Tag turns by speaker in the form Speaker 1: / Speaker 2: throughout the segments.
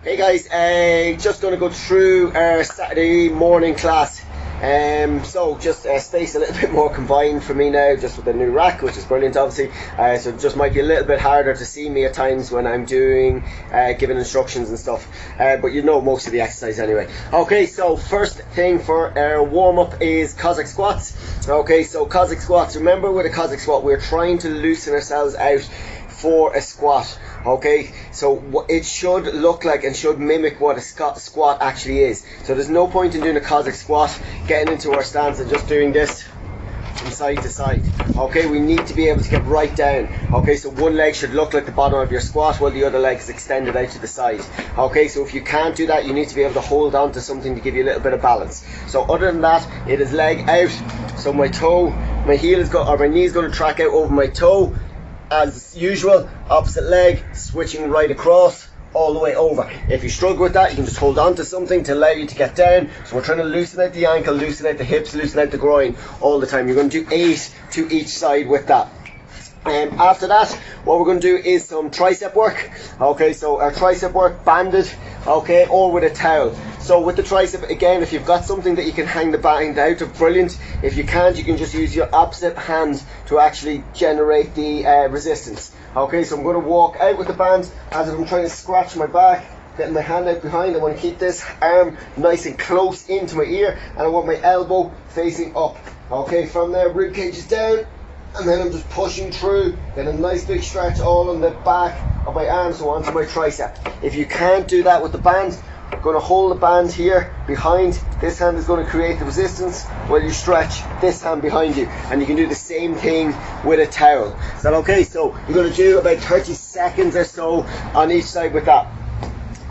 Speaker 1: Hey guys, just going to go through our Saturday morning class. So just space a little bit more combined for me now, just with the new rack, which is brilliant obviously. So it just might be a little bit harder to see me at times when I'm doing giving instructions and stuff, but you know most of the exercise anyway. Okay, so first thing for our warm-up is Cossack Squats. Okay, so Cossack Squats, remember with a Cossack Squat we're trying to loosen ourselves out for a squat. Okay, so it should look like and should mimic what a squat actually is. So there's no point in doing a Cossack squat, getting into our stance and just doing this from side to side. Okay, we need to be able to get right down. Okay, so one leg should look like the bottom of your squat while the other leg is extended out to the side. Okay, so if you can't do that, you need to be able to hold on to something to give you a little bit of balance. So other than that, it is leg out. So my heel is going, or my knee is going to track out over my toe. As usual, opposite leg, switching right across, all the way over. If you struggle with that, you can just hold on to something to allow you to get down. So we're trying to loosen out the ankle, loosen out the hips, loosen out the groin all the time. You're going to do 8 to each side with that. After that, what we're going to do is some tricep work. Okay, so our tricep work banded, okay, or with a towel. So with the tricep, again, if you've got something that you can hang the band out of, brilliant. If you can't, you can just use your opposite hand to actually generate the resistance. Okay, so I'm going to walk out with the band as if I'm trying to scratch my back, getting my hand out behind. I want to keep this arm nice and close into my ear, and I want my elbow facing up. Okay, from there, rib cage is down, and then I'm just pushing through, get a nice big stretch all on the back of my arm, so onto my tricep. If you can't do that with the band, I'm going to hold the band here behind. This hand is going to create the resistance while you stretch this hand behind you, and you can do the same thing with a towel. Is that okay? So you're going to do about 30 seconds or so on each side with that.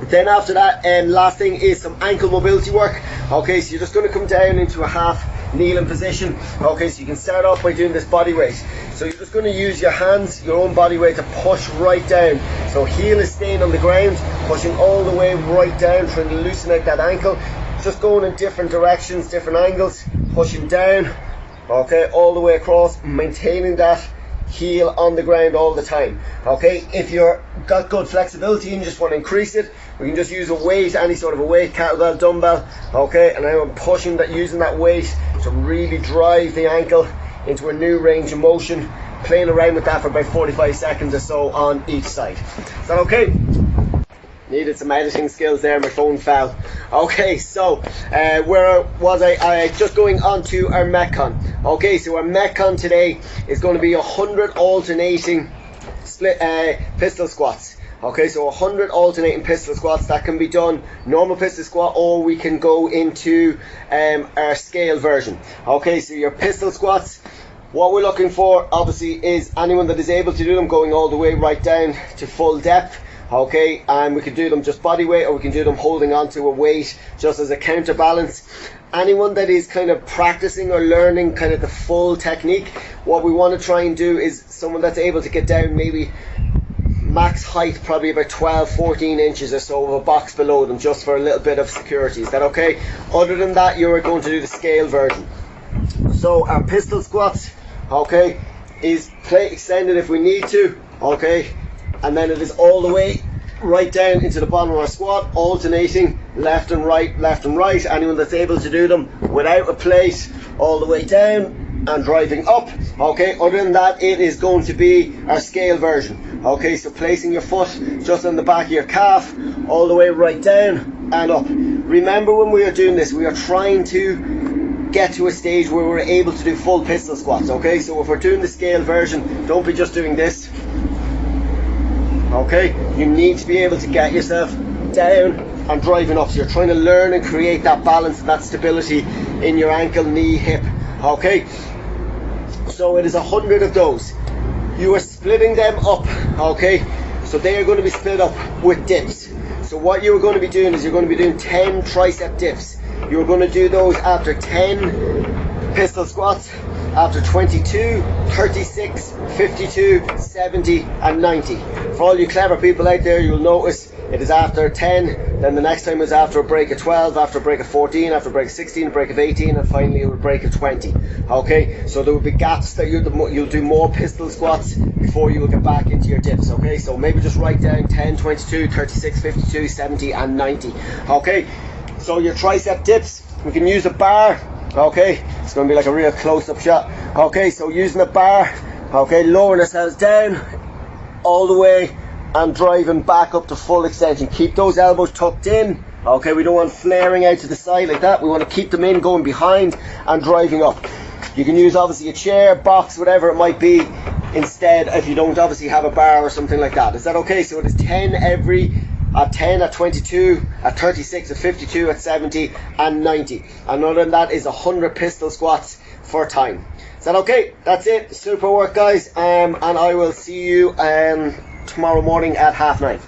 Speaker 1: Then after that, last thing is some ankle mobility work. Okay, so you're just going to come down into a half kneeling position. Okay, so you can start off by doing this body weight. So you're just going to use your hands, your own body weight, to push right down. So heel is staying on the ground, pushing all the way right down, trying to loosen out that ankle. Just going in different directions, different angles, pushing down, okay, all the way across, maintaining that heel on the ground all the time. Okay, if you're got good flexibility and you just want to increase it, we can just use a weight, any sort of a weight, kettlebell, dumbbell. Okay, and now I'm pushing that, using that weight to really drive the ankle into a new range of motion, playing around with that for about 45 seconds or so on each side. Is that okay? Needed some editing skills there, my phone fell. Okay, so where was I just going on to our Metcon. Okay, so our Metcon today is going to be 100 alternating split pistol squats. Okay, so 100 alternating pistol squats. That can be done normal pistol squat, or we can go into our scale version. Okay, so your pistol squats, what we're looking for obviously is anyone that is able to do them going all the way right down to full depth. Okay, and we can do them just body weight, or we can do them holding onto a weight just as a counterbalance. Anyone that is kind of practicing or learning kind of the full technique, what we want to try and do is someone that's able to get down maybe max height, probably about 12-14 inches or so of a box below them, just for a little bit of security. Is that okay? Other than that, you're going to do the scale version. So our pistol squats, okay, is plate extended if we need to, okay, and then it is all the way right down into the bottom of our squat, alternating left and right, left and right. Anyone that's able to do them without a plate, all the way down and driving up. Okay, other than that, it is going to be our scale version. Okay, so placing your foot just on the back of your calf, all the way right down and up. Remember, when we are doing this, we are trying to get to a stage where we're able to do full pistol squats. Okay, so if we're doing the scale version, don't be just doing this. Okay, you need to be able to get yourself down and driving up. So you're trying to learn and create that balance and that stability in your ankle, knee, hip. Okay, so it is 100 of those. You are splitting them up. Okay, so they are going to be split up with dips. So what you're going to be doing is you're going to be doing 10 tricep dips. You're going to do those after 10 pistol squats, after 22 36, 52, 70 and 90. For all you clever people out there, you'll notice it is after 10, then the next time is after a break of 12, after a break of 14, after a break of 16, a break of 18, and finally a break of 20. Okay, so there will be gaps that you'll do more pistol squats before you will get back into your dips. Okay, so maybe just write down 10, 22, 36, 52, 70 and 90. Okay, so your tricep dips, we can use a bar. Okay, it's going to be like a real close-up shot. Okay, so using a bar, okay, lowering ourselves down all the way and driving back up to full extension. Keep those elbows tucked in. Okay, we don't want flaring out to the side like that. We want to keep them in, going behind and driving up. You can use obviously a chair, box, whatever it might be instead, if you don't obviously have a bar or something like that. Is that okay? So it is 10 at 10, at 22, at 36, at 52, at 70 and 90. And other than that is 100 pistol squats for time. Is that okay? That's it. Super work, guys. And I will see you tomorrow morning at 9:30.